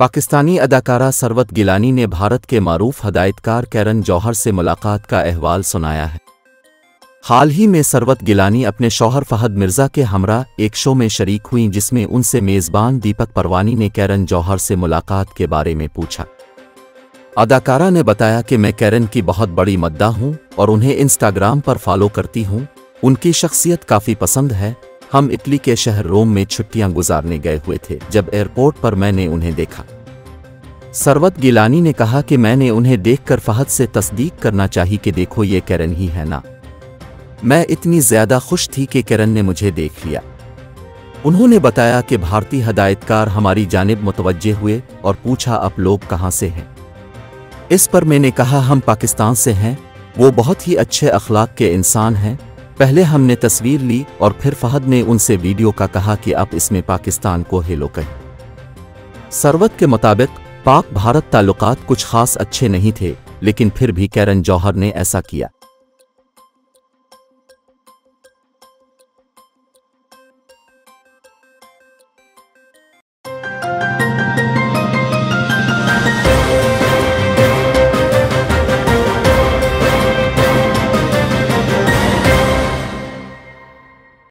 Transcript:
पाकिस्तानी अदाकारा सरवत गिलानी ने भारत के मारूफ हदायतकार कैरन जौहर से मुलाकात का अहवाल सुनाया है। हाल ही में सरवत गिलानी अपने शौहर फहद मिर्ज़ा के हमरा एक शो में शरीक हुईं, जिसमें उनसे मेज़बान दीपक परवानी ने कैरन जौहर से मुलाकात के बारे में पूछा। अदाकारा ने बताया कि मैं कैरन की बहुत बड़ी मद्दा हूँ और उन्हें इंस्टाग्राम पर फॉलो करती हूँ। उनकी शख्सियत काफ़ी पसंद है। हम इटली के शहर रोम में छुट्टियां गुजारने गए हुए थे, जब एयरपोर्ट पर मैंने उन्हें देखा। सरवत गिलानी ने कहा कि मैंने उन्हें देखकर फहद से तस्दीक करना चाहिए कि देखो ये कैरन ही है ना। मैं इतनी ज़्यादा खुश थी कि कैरन ने मुझे देख लिया। उन्होंने बताया कि भारतीय हदायतकार हमारी जानिब मुतवज्जे हुए और पूछा आप लोग कहाँ से हैं। इस पर मैंने कहा हम पाकिस्तान से हैं। वो बहुत ही अच्छे अखलाक के इंसान हैं। पहले हमने तस्वीर ली और फिर फहद ने उनसे वीडियो का कहा कि आप इसमें पाकिस्तान को हेलो कहें। सरवत के मुताबिक पाक भारत ताल्लुकात कुछ खास अच्छे नहीं थे, लेकिन फिर भी कैरन जौहर ने ऐसा किया।